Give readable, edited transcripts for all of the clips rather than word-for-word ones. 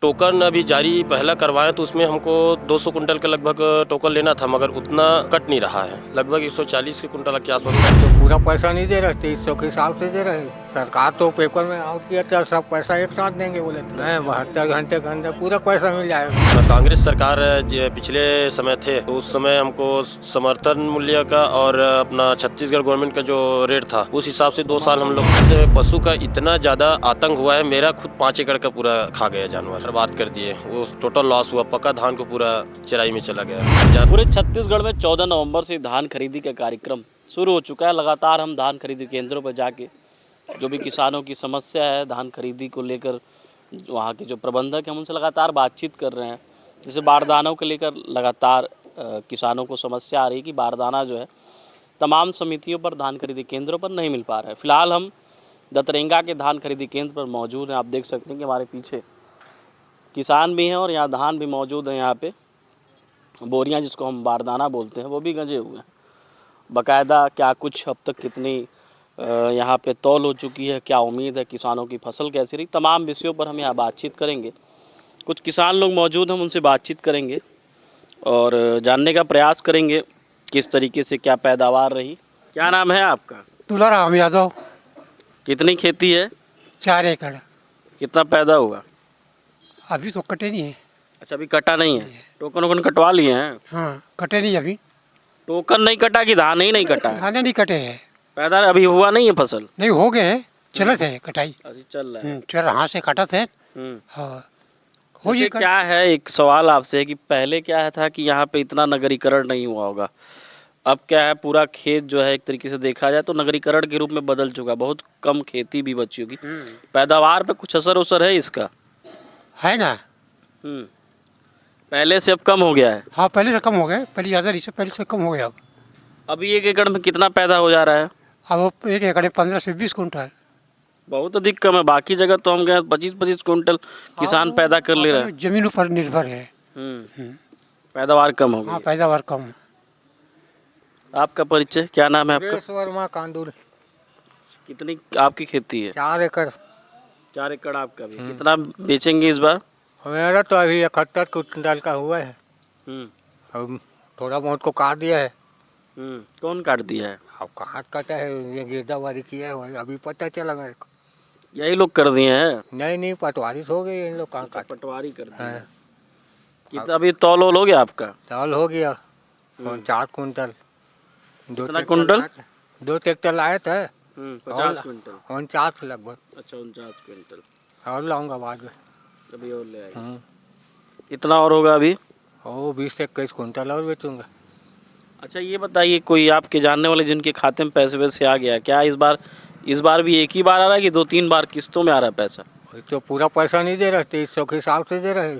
Token अभी जारी पहला करवाएं तो उसमें हमको 200 कुंटल के लगभग टोकन लेना था, मगर उतना कट नहीं रहा है। लगभग 140 के कुंटल के आसपास। तो पूरा पैसा नहीं दे रहे, 2300 के हिसाब से दे रहे। सरकार तो पेपर में आउट किया था, सब पैसा एक साथ देंगे बोले। नहीं, 72 घंटे के अंदर पूरा पैसा मिल जाएगा। कांग्रेस सरकार पिछले समय थे तो उस समय हमको समर्थन मूल्य का और अपना छत्तीसगढ़ गवर्नमेंट का जो रेट था उस हिसाब से 2 साल हम लोग से पशु का इतना ज्यादा आतंक हुआ है। मेरा खुद 5 एकड़ का पूरा खा गया जानवर, बर्बाद कर दिए। वो टोटल लॉस हुआ, पक्का धान को पूरा चराई में चला गया। पूरे छत्तीसगढ़ में 14 नवंबर से धान खरीदी का कार्यक्रम शुरू हो चुका है। लगातार हम धान खरीदी केंद्रों पर जाके जो भी किसानों की समस्या है धान खरीदी को लेकर, वहाँ के जो प्रबंधक हैं उनसे लगातार बातचीत कर रहे हैं। जैसे बारदानों को लेकर लगातार किसानों को समस्या आ रही है कि बारदाना जो है तमाम समितियों पर धान खरीदी केंद्रों पर नहीं मिल पा रहा है। फिलहाल हम दतरेंगा के धान खरीदी केंद्र पर मौजूद हैं। आप देख सकते हैं कि हमारे पीछे किसान भी हैं और यहाँ धान भी मौजूद है। यहाँ पे बोरियां जिसको हम बारदाना बोलते हैं वो भी गंजे हुए हैं बाकायदा। क्या कुछ अब तक कितनी यहाँ पे तौल हो चुकी है, क्या उम्मीद है, किसानों की फसल कैसी रही, तमाम विषयों पर हम यहाँ बातचीत करेंगे। कुछ किसान लोग मौजूद हैं, हम उनसे बातचीत करेंगे और जानने का प्रयास करेंगे किस तरीके से क्या पैदावार रही। क्या नाम है आपका? तुलाराम यादव। कितनी खेती है? 4 एकड़। कितना पैदा हुआ? अभी तो कटे नहीं है। अच्छा, अभी कटा नहीं है। टोकन वोकन कटवा लिए हैं? हाँ, कटे नहीं अभी। टोकन नहीं कटा कि धान ही नहीं कटा है? धाने नहीं कटे हैं। पैदा अभी हुआ नहीं है फसल? नहीं, हो गए, चले थे कटाई। अभी चल रहा है। चल हाथ से कटा थे। हाँ, हो जैसे ये क्या है, एक सवाल आपसे है कि पहले क्या था कि यहाँ पे इतना नगरीकरण नहीं हुआ होगा। अब क्या है, पूरा खेत जो है एक तरीके से देखा जाए तो नगरीकरण के रूप में बदल चुका, बहुत कम खेती भी बची होगी। पैदावार पे कुछ असर उसर है इसका? है ना। पहले से अब कम हो गया है? हाँ, पहले से कम हो गए, पहले ज़्यादा रही से पहले से कम हो गया। अब अभी 1 एकड़ में कितना पैदा हो जा रहा है? अब 1 एकड़ में 15 से 20 कुंटल। बहुत अधिक कम है। बाकी जगह तो हम गए 25-25 कुंटल किसान पैदा कर ले रहे हैं। जमीन ऊपर निर्भर है। पैदावार कम हो हाँ, गई। पैदावार कम। आपका परिचय, क्या नाम है आपका? सुरेश वर्मा, कांदूर। कितनी आपकी खेती है? 4 एकड़। 4 एकड़ आपका भी। कितना बेचेंगे इस बार? मेरा तो अभी 71 कुंटल का हुआ है। हम्म। अब थोड़ा बहुत को काट दिया है। कौन काट दिया है? अब कहाँ काटा है, ये गिरदाबारी किया है, अभी पता चला मेरे को। यही लोग कर दिए हैं? नहीं, पटवारी हो गई इन लोग। कहाँ काट पटवारी कर दिए। हाँ। कितना अभी तौल हो गया आपका? चावल हो गया 4 कुंटल। कितना कुंटल? 2 ट्रैक्टर लाए थे। 50 क्विंटल। 49 लगभग। अच्छा, 49 क्विंटल। और लाऊंगा बाद में। अभी और ले आएंगे। कितना और होगा अभी? 20 से 21 कुंटल और बेचूंगा। अच्छा, ये बताइए, कोई आपके जानने वाले जिनके खाते में पैसे वैसे आ गया क्या इस बार भी एक ही बार आ रहा है कि 2-3 बार किस्तों में आ रहा है पैसा? तो पूरा पैसा नहीं दे रहे, 2300 के हिसाब से दे रहे।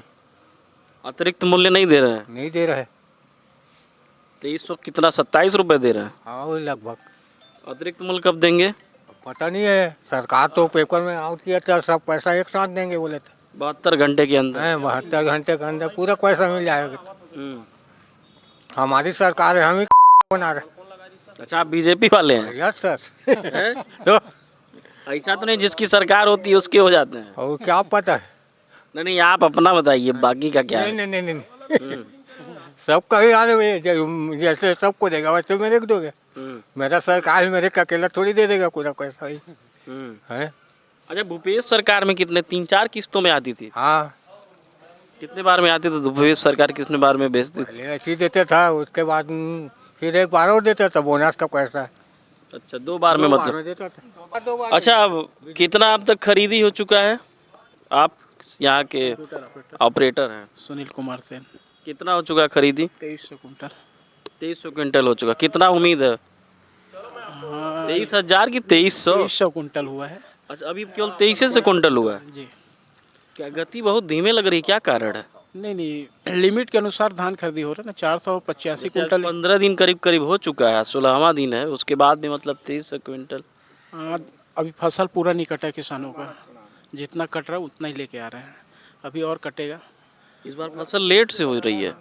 अतिरिक्त मूल्य नहीं दे रहे हैं? नहीं दे रहे। 2300 कितना, 27 रुपये दे रहे हैं? हाँ, वही लगभग। अतिरिक्त मूल्य कब देंगे? पता नहीं है, सरकार तो पेपर में आउट किया था, सब पैसा एक साथ देंगे बोले थे। 72 घंटे के अंदर? नहीं, 72 घंटे के अंदर पूरा पैसा मिल जाएगा। हमारी सरकार है, हम ही बना रहे। अच्छा, आप बीजेपी वाले हैं? Yes sir. ऐसा तो नहीं जिसकी सरकार होती है उसके हो जाते हैं? और क्या पता है। नहीं, आप अपना बताइए, बाकी का क्या है? नहीं। सबका ही याद है, जैसे सबको देगा वैसे मेरे को दोगे। मेरा सरकार मेरे का अकेला थोड़ी दे देगा पूरा पैसा ही है। अच्छा, भूपेश सरकार में कितने 3-4 किस्तों में आती थी? हाँ, कितने बार में आती थी भूपेश सरकार? कितने बार में बेचती थी? पहले ऐसे ही देता था, उसके बाद फिर एक बार और देता था बोनस का पैसा। अच्छा, 2 बार में मतलब? देता था 2 बार। अच्छा, अब कितना अब तक खरीदी हो चुका है? आप यहाँ के ऑपरेटर हैं? सुनील कुमार सेन। कितना हो चुका है खरीदी? 2300 कुंटल। 2300 क्विंटल हो चुका। कितना उम्मीद है? 23,000 की 2300? 2300 कुंटल हुआ है। अच्छा, अभी केवल 23 से कुंटल हुआ है? जी। क्या गति बहुत धीमे लग रही, क्या कारण है? नहीं, लिमिट के अनुसार धान खरीदी हो रहा है ना। 485 कुंटल। 15 दिन करीब हो चुका है, 16वां दिन है, उसके बाद भी मतलब 23 क्विंटल। अभी फसल पूरा नहीं कटा है किसानों का। जितना कट रहा है उतना ही लेके आ रहे हैं, अभी और कटेगा। इस बार फसल लेट से हो रही है,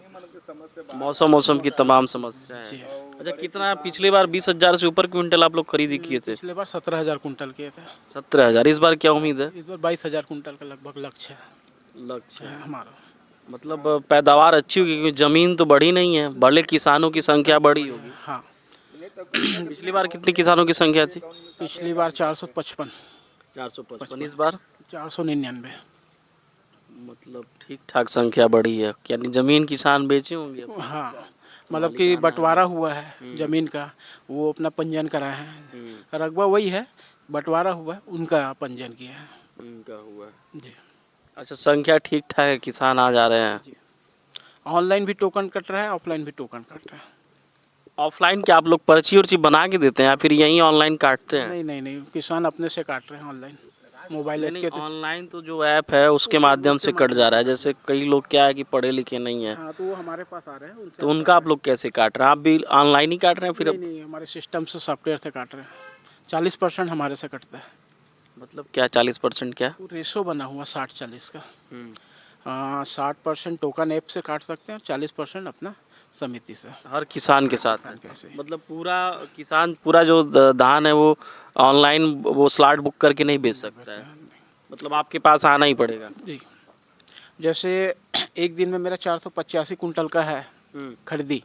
मौसम की तमाम समस्या है। अच्छा, कितना पिछली बार 20,000 से ऊपर क्विंटल आप लोग खरीदी किए थे? पिछले बार 17,000 कुंटल किए थे। 17,000। इस बार क्या उम्मीद है? इस बार 22,000 कुंटल का लगभग लक्ष्य है। लक्ष्य है हमारा। मतलब पैदावार अच्छी होगी क्योंकि जमीन तो बढ़ी नहीं है, भले किसानों की संख्या बढ़ी होगी। हाँ, पिछली बार कितनी किसानों की संख्या थी? पिछली बार 455, 455। इस बार 499। मतलब ठीक ठाक संख्या बढ़ी है, यानी जमीन किसान बेचे होंगे अब। हाँ, मतलब कि बंटवारा हुआ है जमीन का, वो अपना पंजीयन कराए हैं। रकबा वही है, बंटवारा हुआ है, उनका पंजीयन किया है। उनका हुआ है। जी, अच्छा, संख्या ठीक ठाक है, किसान आ जा रहे हैं। ऑनलाइन भी टोकन कट रहा है, ऑफलाइन भी टोकन कट रहा है। ऑफलाइन क्या आप लोग पर्ची उर्ची बना के देते हैं या फिर यहीं ऑनलाइन काटते हैं? नहीं, किसान अपने से काट रहे हैं ऑनलाइन, मोबाइल ऐप के। ऑनलाइन तो जो ऐप है उसके माध्यम से कट जा रहा है। जैसे कई लोग क्या है कि पढ़े लिखे नहीं है, हाँ, तो वो हमारे पास आ रहे हैं, उनसे तो उनका आप लोग कैसे काट रहे हैं? आप भी ऑनलाइन ही काट रहे हैं फिर? नहीं, हमारे सिस्टम से, सॉफ्टवेयर से काट रहे हैं। 40% हमारे से कटता है। मतलब क्या 40% क्या? वो रेशो बना हुआ 60-40 का। 60% टोकन ऐप से काट सकते हैं और 40% अपना समिति से। हर किसान के साथ है। कैसे? मतलब पूरा किसान पूरा जो धान है वो ऑनलाइन वो स्लॉट बुक करके नहीं बेच सकता है, मतलब आपके पास आना ही पड़ेगा। जी, जैसे एक दिन में मेरा 485 कुंटल का है खरीदी,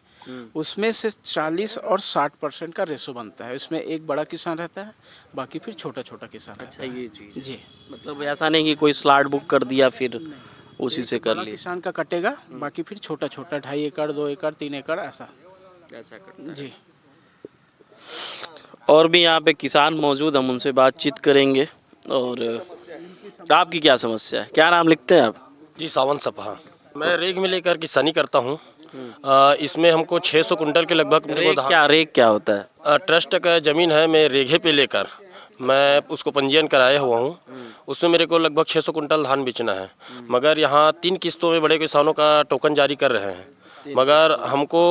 उसमें से 40 और 60% का रेशो बनता है। इसमें एक बड़ा किसान रहता है, बाकी फिर छोटा छोटा किसान रहता अच्छा, ये चीज़ है। जी, मतलब ऐसा नहीं कि कोई स्लॉट बुक कर दिया फिर उसी से कर बड़ा लिया, किसान का कटेगा, बाकी फिर छोटा छोटा 2.5 एकड़, 2 एकड़, 3 एकड़ ऐसा। ऐसा करता है। जी, और भी यहाँ पे किसान मौजूद, हम उनसे बातचीत करेंगे। और आपकी क्या समस्या है, क्या नाम लिखते हैं आप? जी, सावन सपहा। मैं रेग में लेकर किसानी करता हूँ। इसमें हमको 600 कुंटल के लगभग मेरे को रेक क्या होता है? ट्रस्ट का ज़मीन है, मैं रेघे पे लेकर मैं उसको पंजीयन कराया हुआ हूँ। उसमें मेरे को लगभग 600 कुंटल धान बेचना है। मगर यहाँ 3 किस्तों में बड़े किसानों का टोकन जारी कर रहे हैं। मगर हमको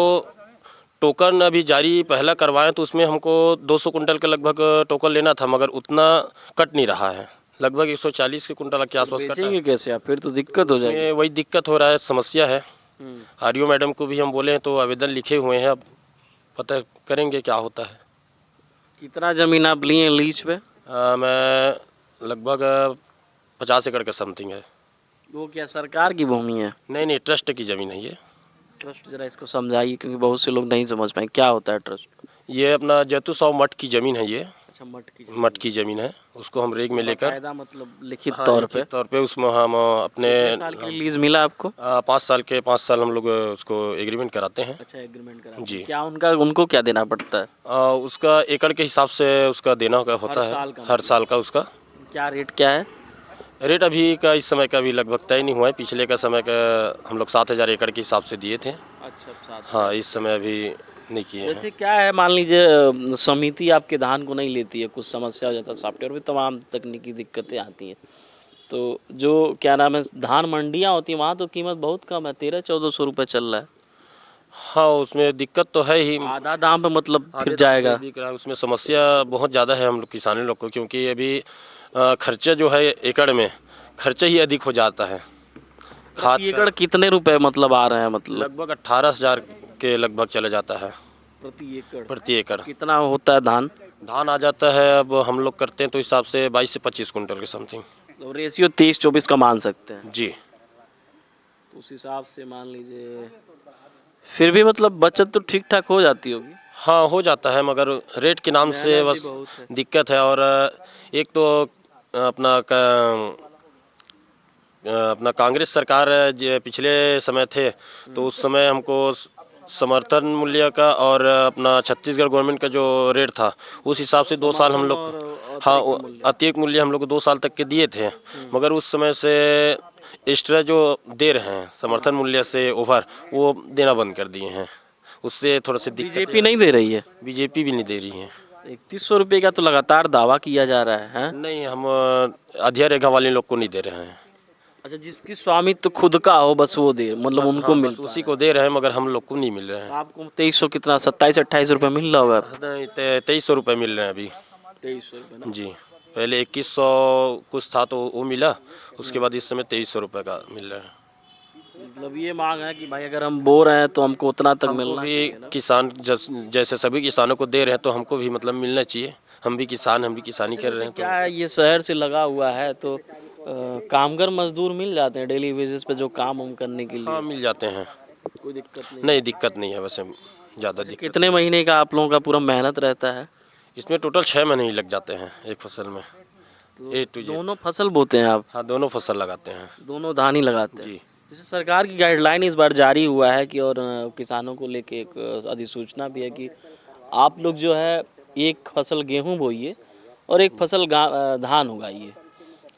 टोकन अभी जारी पहला करवाएं तो उसमें हमको 200 कुंटल के लगभग टोकन लेना था, मगर उतना कट नहीं रहा है। लगभग 140 के कुंटल के आसपास कट है। बेचेंगे कैसे आप? फिर तो दिक्कत हो जाएगी। वही दिक्कत हो रहा है, समस्या है। आरओ मैडम को भी हम बोले हैं तो आवेदन लिखे हुए हैं, अब पता करेंगे क्या होता है। कितना ज़मीन आप लिए लीज पे? मैं लगभग 50 एकड़ का समथिंग है। वो क्या सरकार की भूमि है? नहीं, ट्रस्ट की ज़मीन है ये। ट्रस्ट जरा इसको समझाइए क्योंकि बहुत से लोग नहीं समझ पाए क्या होता है ट्रस्ट। ये अपना जैतू 100 मठ की ज़मीन है। ये अच्छा, मठ की ज़मीन है, उसको हम रेग में लेकर कायदा मतलब लिखित तौर पे उसमें हम अपने कितने साल के लिए लीज मिला आपको? 5 साल हम लोग उसको एग्रीमेंट कराते हैं। अच्छा, एग्रीमेंट करा जी। क्या उनको क्या देना पड़ता है? उसका एकड़ के हिसाब से उसका देना होता है, हर साल का उसका। क्या रेट क्या है? रेट अभी का इस समय का भी लगभग तय नहीं हुआ है। पिछले का समय का हम लोग 7,000 एकड़ के हिसाब से दिए थे। अच्छा, हाँ, इस समय अभी नहीं किए हैं। जैसे क्या है, मान लीजिए समिति आपके धान को नहीं लेती है, कुछ समस्या हो जाता है, सॉफ्टवेयर में तमाम तकनीकी दिक्कतें आती हैं, तो जो क्या नाम है धान मंडियाँ होती हैं वहाँ तो कीमत बहुत कम है, 1300-1400 रुपये चल रहा है। हाँ, उसमें दिक्कत तो है ही। आधा दाम पे मतलब फिर जाएगा। उसमें समस्या बहुत ज़्यादा है हम लोग किसानी लोग को, क्योंकि अभी खर्चा जो है एकड़ में खर्चा ही अधिक हो जाता है। खाद प्रति एकड़ कितने रुपए मतलब आ रहे हैं? मतलब लगभग 18,000 के लगभग चला जाता है प्रति एकड़। एकड़। कितना होता है धान? धान आ जाता है, अब हम लोग करते हैं तो हिसाब से 22 से 25 कुंटल के समथिंग। तो रेशियो 30-24 का मान सकते हैं। जी, तो उस हिसाब से मान लीजिए फिर भी मतलब बचत तो ठीक ठाक हो जाती होगी। हाँ, हो जाता है, मगर रेट के नाम से मेहनत भी बस बहुत है। दिक्कत है। और एक तो अपना कांग्रेस सरकार पिछले समय थे तो उस समय हमको समर्थन मूल्य का और अपना छत्तीसगढ़ गवर्नमेंट का जो रेट था उस हिसाब से 2 साल हम लोग, हाँ, अतिरिक्त मूल्य हम लोग 2 साल तक के दिए थे। मगर उस समय से एक्स्ट्रा जो दे रहे हैं समर्थन मूल्य से ओवर, वो देना बंद कर दिए हैं। उससे थोड़ा सा दिक्कत। बीजेपी नहीं दे रही है? बीजेपी भी नहीं दे रही है। 3100 रुपये का तो लगातार दावा किया जा रहा है। नहीं, हम अधिया रेखा वाले लोग को नहीं दे रहे हैं। अच्छा, जिसकी स्वामित्व तो खुद का हो बस वो दे, मतलब उनको मिल, उसी को दे रहे हैं, मगर हम लोग को नहीं मिल रहे हैं। आपको 2300 कितना 27-28 रुपये मिल रहा होगा? नहीं, 2300 रुपये मिल रहे हैं अभी। 2300 रुपये जी, पहले 2100 कुछ था तो वो मिला, उसके बाद इस समय 2300 रुपये का मिल रहा है। मतलब ये मांग है कि भाई अगर हम बो रहे हैं तो हमको उतना तक मिलना भी चाहिए ना। किसान जैसे सभी किसानों को दे रहे हैं तो हमको भी मतलब मिलना चाहिए। हम भी किसान, हम भी किसानी कर रहे हैं। क्या है, ये शहर से लगा हुआ है तो कामगर मजदूर मिल जाते हैं डेली बेसिस पे जो काम हम करने के लिए? हाँ मिल जाते हैं, कोई दिक्कत नहीं? नहीं दिक्कत नहीं है वैसे, ज़्यादा दिक्कत। कितने महीने का आप लोगों का पूरा मेहनत रहता है? इसमें टोटल 6 महीने ही लग जाते हैं एक फसल में, ए टू जेड। दोनों फसल बोते हैं आप? हाँ दोनों फसल लगाते हैं दोनों धान ही लगाते हैं? जी। जैसे सरकार की गाइडलाइन इस बार जारी हुआ है कि और किसानों को लेके एक अधिसूचना भी है कि आप लोग जो है एक फसल गेहूं बोइए और एक फसल धान उगाइए।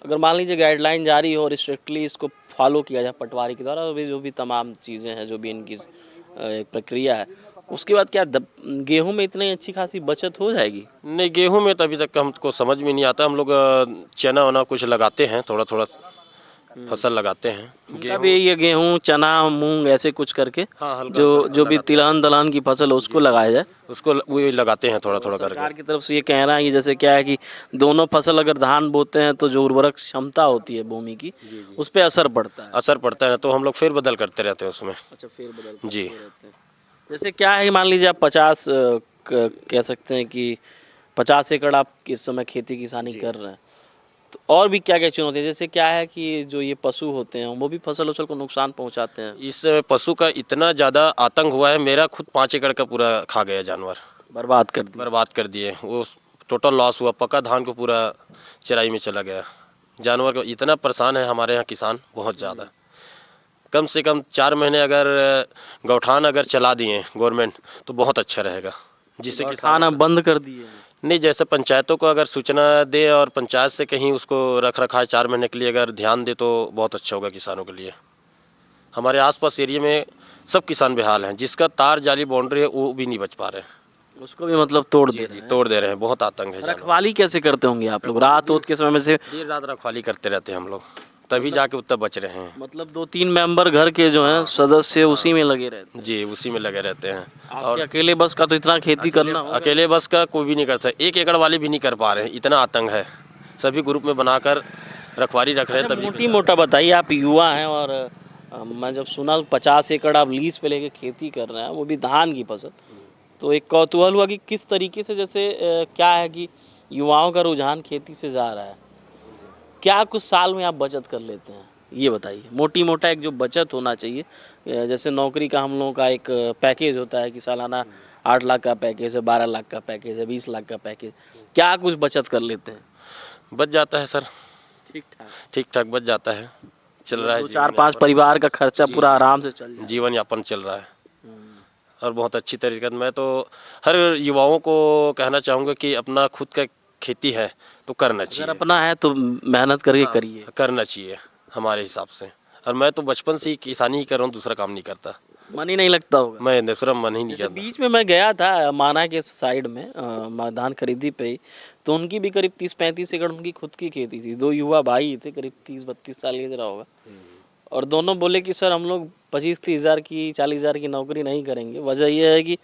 अगर मान लीजिए गाइडलाइन जारी हो और स्ट्रिक्टली इसको फॉलो किया जाए पटवारी के द्वारा, और भी जो भी तमाम चीज़ें हैं जो भी इनकी एक प्रक्रिया है, उसके बाद क्या गेहूं में इतनी अच्छी खासी बचत हो जाएगी? नहीं गेहूं में तो अभी तक हमको समझ में नहीं आता। हम लोग चना वना कुछ लगाते हैं, थोड़ा थोड़ा फसल लगाते हैं। उनका भी ये गेहूं चना मूंग ऐसे कुछ करके हाँ, हल्का जो भी तिलहन दलहन की फसल है उसको लगाया जाए। उसको वही लगाते हैं थोड़ा थोड़ा सरकार करके। की तरफ से ये कहना है कि जैसे क्या है कि दोनों फसल अगर धान बोते हैं तो जो उर्वरक क्षमता होती है भूमि की उस पर असर पड़ता है। असर पड़ता है तो हम लोग फेर बदल करते रहते हैं उसमें। अच्छा, फेर बदल जी। रहते हैं। जैसे क्या है, मान लीजिए आप 50 कह सकते हैं कि 50 एकड़ आप इस समय खेती किसानी कर रहे हैं, तो और भी क्या क्या चुनौती है? जैसे क्या है कि जो ये पशु होते हैं वो भी फसल उसल को नुकसान पहुंचाते हैं? इस पशु का इतना ज़्यादा आतंक हुआ है, मेरा खुद 5 एकड़ का पूरा खा गया जानवर, बर्बाद कर दिया। बर्बाद कर दिए। वो टोटल लॉस हुआ, पका धान को पूरा चराई में चला गया। जानवर को इतना परेशान है हमारे यहाँ किसान, बहुत ज़्यादा। कम से कम 4 महीने अगर गौठान अगर चला दिए गवर्नमेंट तो बहुत अच्छा रहेगा, जिससे खाना बंद कर दिए? नहीं, जैसे पंचायतों को अगर सूचना दे और पंचायत से कहीं उसको रख रखाव 4 महीने के लिए अगर ध्यान दे तो बहुत अच्छा होगा किसानों के लिए। हमारे आसपास एरिया में सब किसान बेहाल हैं, जिसका तार जाली बाउंड्री है वो भी नहीं बच पा रहे हैं, उसको भी मतलब तोड़ दे रहे हैं? तोड़ दे रहे हैं। बहुत आतंक है। रखवाली कैसे करते होंगे आप लोग? रात होत के समय में से देर रात रखवाली करते रहते हैं हम लोग, तभी जाके उत्तर बच रहे हैं। मतलब 2-3 मेंबर घर के जो हैं सदस्य उसी में लगे रहते हैं? जी, उसी में लगे रहते हैं। और अकेले बस का तो इतना खेती करना होगा? अकेले बस का कोई भी नहीं कर सकता, 1 एकड़ वाले भी नहीं कर पा रहे हैं, इतना आतंक है। सभी ग्रुप में बनाकर रखवाली रख रहे हैं तभी। मोटी मोटा बताइए, आप युवा हैं और मैं जब सुना 50 एकड़ आप लीज पे लेके खेती कर रहे हैं, वो भी धान की फसल, तो एक कौतूहल हुआ कि किस तरीके से, जैसे क्या है कि युवाओं का रुझान खेती से जा रहा है, क्या कुछ साल में आप बचत कर लेते हैं ये बताइए? मोटी मोटा एक जो बचत होना चाहिए, जैसे नौकरी का हम लोगों का एक पैकेज होता है कि सालाना 8 लाख का पैकेज है, 12 लाख का पैकेज है, 20 लाख का पैकेज, क्या कुछ बचत कर लेते हैं? बच जाता है सर, ठीक ठाक बच जाता है, चल रहा है। 4-5 परिवार का खर्चा पूरा आराम से चल जाए, जीवन यापन चल रहा है और बहुत अच्छी तरीके से। मैं तो हर युवाओं को कहना चाहूँगा कि अपना खुद का खेती है तो करना चाहिए। अगर अपना है तो मेहनत करके करिए, करना चाहिए हमारे हिसाब से। और मैं तो बचपन से ही किसानी ही कर रहा हूँ, दूसरा काम नहीं करता। मन ही नहीं लगता होगा? मैं दूसरा मन ही नहीं करता। बीच में मैं गया था माना के साइड में धान खरीदी पे ही, तो उनकी भी करीब 30-35 एकड़ उनकी खुद की खेती थी। 2 युवा भाई थे, करीब 30-32 साल के जरा होगा, और दोनों बोले कि सर हम लोग 25-30 हज़ार की 40 हज़ार की नौकरी नहीं करेंगे। वजह यह है कि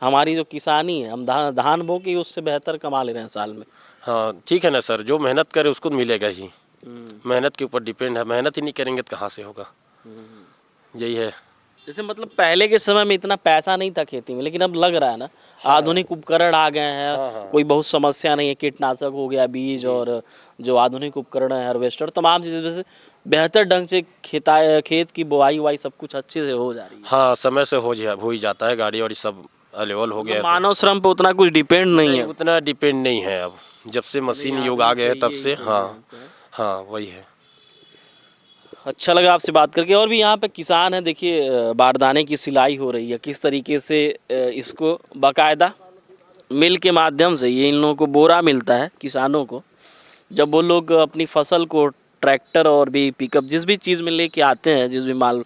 हमारी जो किसानी है, हम धान बो के उससे बेहतर कमा ले रहे हैं साल में। हाँ ठीक है ना सर, जो मेहनत करे उसको मिलेगा ही। मेहनत के ऊपर डिपेंड है, मेहनत ही नहीं करेंगे तो कहाँ से होगा, यही है। जैसे मतलब पहले के समय में इतना पैसा नहीं था खेती में, लेकिन अब लग रहा है ना आधुनिक उपकरण आ गए हैं, कोई बहुत समस्या नहीं है, कीटनाशक हो गया, बीज और जो आधुनिक उपकरण है, हार्वेस्टर, तमाम चीज़ें से बेहतर ढंग से खेत की बुआई उवाई सब कुछ अच्छे से हो जा रही है। हाँ समय से हो ही जाता है, गाड़ी वाड़ी सब अवेलेबल हो गया। मानव श्रम पे उतना कुछ डिपेंड नहीं है, उतना डिपेंड नहीं है अब, जब से मशीन युग आ गए हैं तब से। हाँ वही है। अच्छा लगा आपसे बात करके। और भी यहाँ पे किसान हैं, देखिए बारदाने की सिलाई हो रही है, किस तरीके से इसको बाकायदा मिल के माध्यम से ये इन लोगों को बोरा मिलता है किसानों को, जब वो लोग अपनी फसल को ट्रैक्टर और भी पिकअप जिस भी चीज़ में लेके आते हैं, जिस भी माल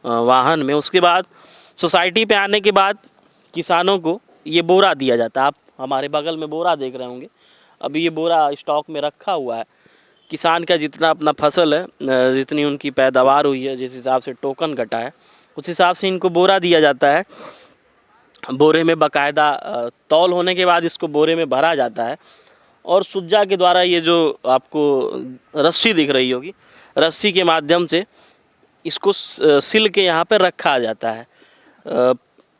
वाहन में, उसके बाद सोसाइटी पे आने के बाद किसानों को ये बोरा दिया जाता है। आप हमारे बगल में बोरा देख रहे होंगे, अभी ये बोरा स्टॉक में रखा हुआ है। किसान का जितना अपना फसल है, जितनी उनकी पैदावार हुई है, जिस हिसाब से टोकन कटा है, उस हिसाब से इनको बोरा दिया जाता है। बोरे में बाकायदा तौल होने के बाद इसको बोरे में भरा जाता है, और सुज्जा के द्वारा ये जो आपको रस्सी दिख रही होगी, रस्सी के माध्यम से इसको सिल के यहाँ पर रखा जाता है।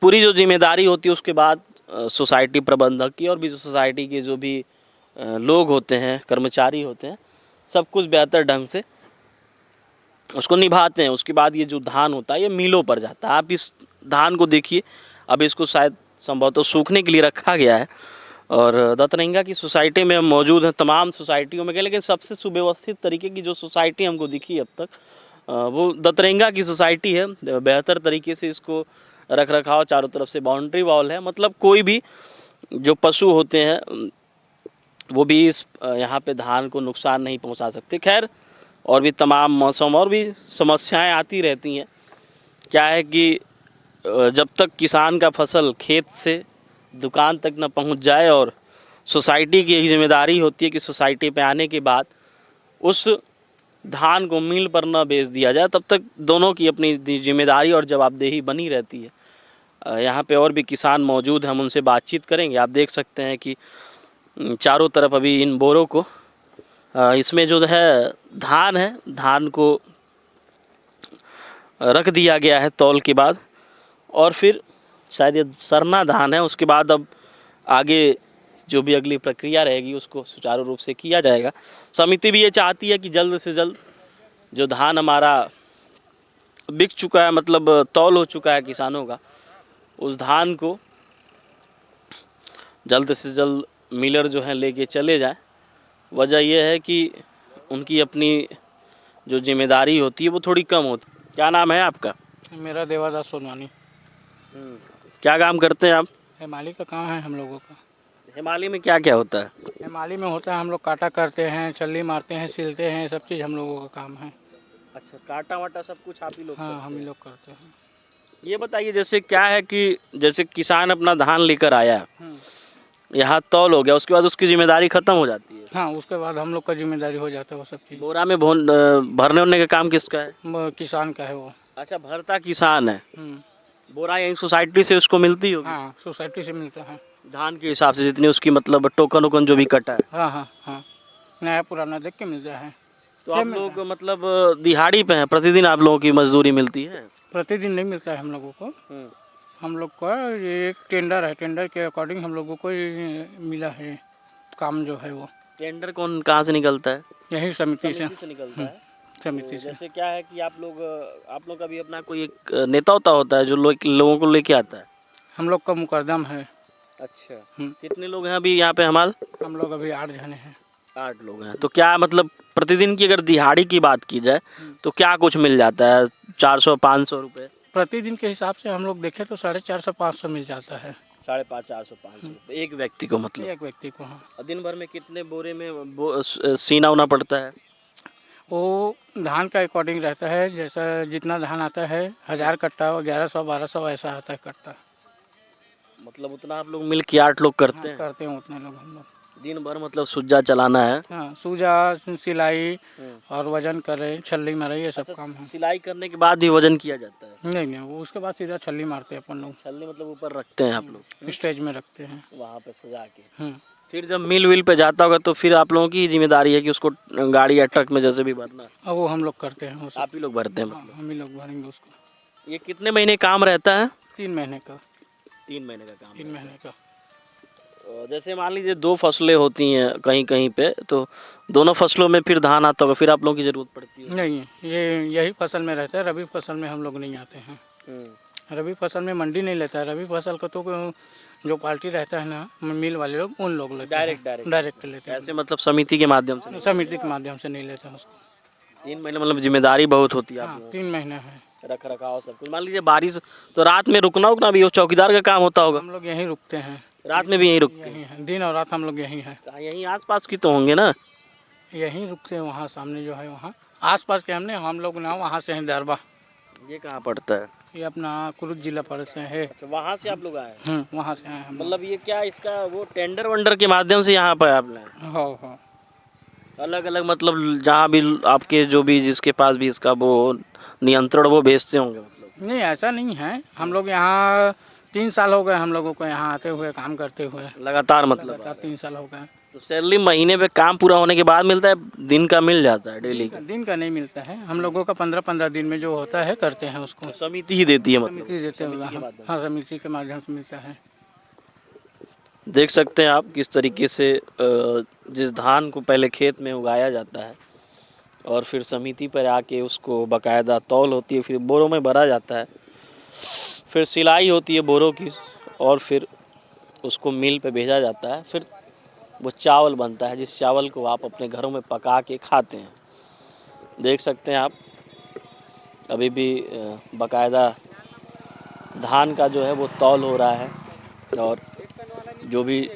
पूरी जो जिम्मेदारी होती है उसके बाद सोसाइटी प्रबंधक की और भी जो सोसाइटी के जो भी लोग होते हैं, कर्मचारी होते हैं, सब कुछ बेहतर ढंग से उसको निभाते हैं। उसके बाद ये जो धान होता है ये मिलों पर जाता है। आप इस धान को देखिए, अब इसको शायद संभवतः सूखने के लिए रखा गया है। और दतरंगा की सोसाइटी में हम मौजूद हैं, तमाम सोसाइटियों में गए, लेकिन सबसे सुव्यवस्थित तरीके की जो सोसाइटी हमको दिखी अब तक वो दतरंगा की सोसाइटी है। बेहतर तरीके से इसको रख रखाव, चारों तरफ से बाउंड्री वॉल है, मतलब कोई भी जो पशु होते हैं वो भी इस यहाँ पे धान को नुकसान नहीं पहुँचा सकते। खैर, और भी तमाम मौसम और भी समस्याएं आती रहती हैं। क्या है कि जब तक किसान का फसल खेत से दुकान तक न पहुंच जाए, और सोसाइटी की एक जिम्मेदारी होती है कि सोसाइटी पे आने के बाद उस धान को मिल पर न बेच दिया जाए, तब तक दोनों की अपनी जिम्मेदारी और जवाबदेही बनी रहती है। यहाँ पे और भी किसान मौजूद हैं, हम उनसे बातचीत करेंगे। आप देख सकते हैं कि चारों तरफ अभी इन बोरों को इसमें जो है धान है, धान को रख दिया गया है तौल के बाद, और फिर शायद ये सरना धान है। उसके बाद अब आगे जो भी अगली प्रक्रिया रहेगी उसको सुचारू रूप से किया जाएगा। समिति भी ये चाहती है कि जल्द से जल्द जो धान हमारा बिक चुका है, मतलब तौल हो चुका है किसानों का, उस धान को जल्द से जल्द मिलर जो है लेके चले जाए। वजह यह है कि उनकी अपनी जो जिम्मेदारी होती है वो थोड़ी कम होती है। क्या नाम है आपका? मेरा देवादास सोनवानी। क्या काम करते हैं आप? हिमालय का काम है हम लोगों का। हिमालय में क्या क्या होता है? हिमालय में होता है, हम लोग काटा करते हैं, छल्ली मारते हैं, सिलते हैं, सब चीज़ हम लोगों का काम है। अच्छा, काटा वाटा सब कुछ आप ही लोग? हाँ, हम ही लोग करते हैं। ये बताइए, जैसे क्या है कि जैसे किसान अपना धान लेकर आया, यहाँ तौल हो गया, उसके बाद उसकी जिम्मेदारी खत्म हो जाती है। हाँ, उसके बाद हम लोग का जिम्मेदारी हो जाता है वो सब चीज़। बोरा में भरने उरने का काम किसका है? किसान का है वो। अच्छा, भरता किसान है। बोरा यहीं सोसाइटी से उसको मिलती होगी? हाँ, सोसाइटी से मिलता है, धान के हिसाब से जितनी उसकी मतलब टोकन वोकन जो भी कटा है। हाँ हाँ हाँ, नया पुराना देख के मिलता है। तो आप लोग मतलब दिहाड़ी पे हैं, प्रतिदिन आप लोगों की मजदूरी मिलती है? प्रतिदिन नहीं मिलता है हम लोगों को। हम लोग का ये एक टेंडर है, टेंडर के अकॉर्डिंग हम लोगों को ये मिला है काम जो है वो। टेंडर कौन कहाँ से निकलता है? यही समिति से निकलता है। समिति से। जैसे क्या है कि आप लोग का भी अपना कोई एक नेता होता है जो लोगों को लेके आता है? हम लोग का मुकदम है। अच्छा, कितने लोग हैं अभी यहाँ पे हमाल? हम लोग अभी 8 जने हैं। 8 लोग हैं। तो क्या मतलब प्रतिदिन की अगर दिहाड़ी की बात की जाए तो क्या कुछ मिल जाता है? 400-500 रुपये प्रतिदिन के हिसाब से हम लोग देखें तो 450-500 मिल जाता है। 550, 400-500 रुपये एक व्यक्ति को, मतलब एक व्यक्ति को। हाँ, और दिन भर में कितने बोरे में सीना उना पड़ता है? वो धान का अकॉर्डिंग रहता है, जैसा जितना धान आता है, 1000 कट्टा, 1100-1200 ऐसा आता है कट्टा। मतलब उतना आप लोग मिल के 8 लोग करते हैं? करते हैं उतने लोग हम लोग। दिन भर मतलब सुज्जा चलाना है? हाँ, सूजा, सिलाई और वजन करे, छल्ली मारे, ये सब काम है। सिलाई करने के बाद भी वजन किया जाता है? नहीं, वो उसके बाद सीधा छल्ली मारते हैं अपन लोग। छल्ली मतलब ऊपर रखते हैं आप लोग? स्टेज में रखते हैं वहाँ पे सजा के। हम्म। फिर जब मिल विल पे जाता होगा तो फिर आप लोगों की जिम्मेदारी है कि उसको गाड़ी या ट्रक में जैसे भी भरना? और वो हम लोग करते हैं, आप ही लोग भरते हैं? हाँ, मतलब हम ही लोग भरेंगे उसको। ये कितने महीने काम रहता है? 3 महीने का। 3 महीने का काम? 3 महीने का। जैसे मान लीजिए 2 फसलें होती हैं कहीं कहीं पे, तो दोनों फसलों में फिर धान आता होगा, फिर आप लोगों की ज़रूरत पड़ती है? नहीं, ये यही फसल में रहता है। रबी फसल में हम लोग नहीं आते हैं। रबी फसल में मंडी नहीं लेता है। रबी फसल का तो जो पार्टी रहता है ना, मिल वाले लोग, उन लोग लेते हैं। डायरेक्ट लेते हैं। ऐसे मतलब समिति के माध्यम से? समिति के माध्यम से नहीं लेते हैं उसको। 3 महीने मतलब जिम्मेदारी बहुत होती है? हाँ, 3 महीने है। रख रखाव सब कुछ। मान लीजिए बारिश, तो रात में रुकना उकना भी चौकीदार का काम होता होगा? हम लोग यहीं रुकते हैं। रात में भी यहीं रुकते हैं? यहीं हैं, दिन और रात हम लोग यहीं हैं। यहीं आसपास की तो होंगे ना? यहीं रुकते हैं। वहाँ सामने जो है, वहाँ आसपास के हमने, हम लोग ना वहाँ से हैं दरबा। ये कहाँ पड़ता है? ये अपना कुरुद जिला पड़ते हैं। अच्छा, वहाँ से आप लोग आए हैं? वहाँ से आए हम। मतलब ये क्या इसका वो टेंडर वंडर के माध्यम से यहाँ पर आपने? हाँ, अलग अलग मतलब जहाँ भी आपके जो भी जिसके पास भी इसका वो नियंत्रण वो भेजते होंगे? मतलब नहीं, ऐसा नहीं है। हम लोग यहाँ 3 साल हो गए हम लोगों को यहाँ आते हुए, काम करते हुए लगातार? मतलब 3 साल हो गए। तो सैलरी महीने पे काम पूरा होने के बाद मिलता है, दिन का मिल जाता है? डेली का? दिन का नहीं मिलता है हम लोगों का। 15-15 दिन में जो होता है करते हैं उसको। समिति ही देती है? मतलब समिति देते हैं। हाँ, समिति के माध्यम से मिलता है। देख सकते हैं आप किस तरीके से जिस धान को पहले खेत में उगाया जाता है और फिर समिति पर आके उसको बाकायदा तौल होती है, फिर बोरों में भरा जाता है, फिर सिलाई होती है बोरों की, और फिर उसको मिल पे भेजा जाता है। फिर वो चावल बनता है, जिस चावल को आप अपने घरों में पका के खाते हैं। देख सकते हैं आप, अभी भी बाकायदा धान का जो है वो तौल हो रहा है, और जो भी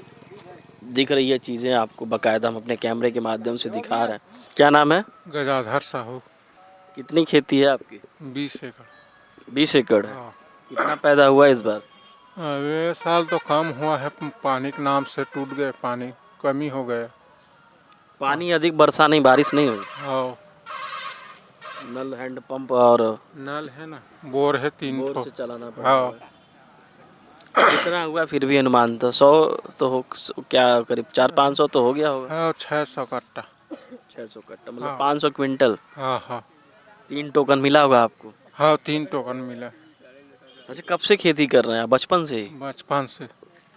दिख रही है चीज़ें आपको बाकायदा हम अपने कैमरे के माध्यम से दिखा रहे हैं। क्या नाम है? गजाधर साहू। कितनी खेती है आपकी? 20 एकड़। 20 एकड़ है। हाँ। कितना पैदा हुआ इस बार? ये साल तो कम हुआ है, पानी के नाम से टूट गए, पानी कमी हो गया। पानी अधिक बरसा नहीं, बारिश नहीं हुई। हाँ, नल हैंड पंप और नल है ना, बोर है 3 बोर ठो। से चलाना हाँ। पड़ता है। कितना हुआ फिर भी अनुमान तो 100 तो हो, क्या करीब 400-500 तो हो गया होगा। हाँ, 600 कट्टा। 600 कट्टा मतलब हाँ। 500 क्विंटल। हाँ हाँ 3 टोकन मिला होगा आपको। हाँ, 3 टोकन मिला। अच्छा, कब से खेती कर रहे हैं? बचपन से ही? बचपन से,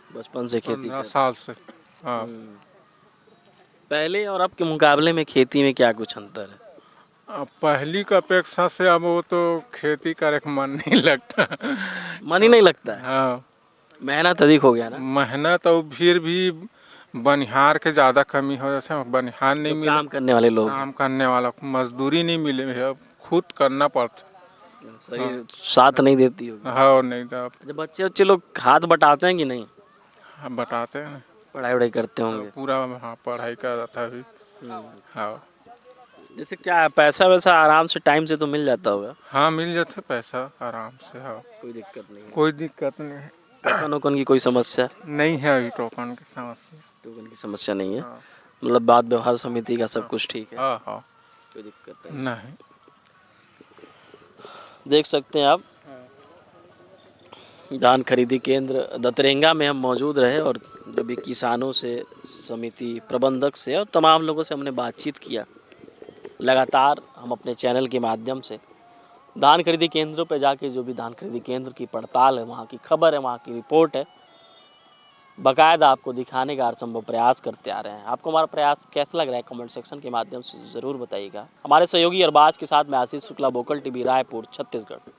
बचपन से खेती 15 कर। साल से। हाँ। पहले और अब के मुकाबले में खेती में क्या कुछ अंतर है? अब पहली की अपेक्षा से अब वो तो खेती करे का मन नहीं लगता। मन ही नहीं लगता है। हाँ, मेहनत अधिक हो गया ना, मेहनत और फिर भी बनिहार के ज़्यादा कमी हो जाता है, बनिहार नहीं तो मिले, काम करने वाले लोग। काम करने वाला को मजदूरी नहीं मिले है, अब खुद करना पड़ता। सही साथ नहीं देती होगी। हाँ, नहीं तो अब अच्छा, बच्चे लोग हाथ बटाते हैं कि नहीं? हम बताते हैं ना, पढ़ाई वढ़ाई करते होंगे। पूरा हाँ पढ़ाई कर रहा था अभी। हाँ जैसे क्या है, पैसा वैसा आराम से टाइम से तो मिल जाता होगा। हाँ, मिल जाता पैसा आराम से। हाँ, कोई दिक्कत नहीं है। कोई दिक्कत नहीं है। टोकन वोकन की कोई समस्या? नहीं है अभी टोकन की समस्या। टोकन की समस्या नहीं है, हाँ। मतलब बात व्यवहार समिति का सब कुछ ठीक है, हाँ हाँ, कोई दिक्कत नहीं। नहीं। देख सकते हैं आप, धान खरीदी केंद्र दतरेंगा में हम मौजूद रहे, और जो भी किसानों से, समिति प्रबंधक से और तमाम लोगों से हमने बातचीत किया। लगातार हम अपने चैनल के माध्यम से धान खरीदी केंद्रों पर जाके जो भी धान खरीदी केंद्र की पड़ताल है, वहाँ की खबर है, वहाँ की रिपोर्ट है, बाकायदा आपको दिखाने का हर संभव प्रयास करते आ रहे हैं। आपको हमारा प्रयास कैसा लग रहा है कमेंट सेक्शन के माध्यम से ज़रूर बताइएगा। हमारे सहयोगी अरबाज के साथ मैं आशीष शुक्ला, वोकल टीवी, रायपुर, छत्तीसगढ़।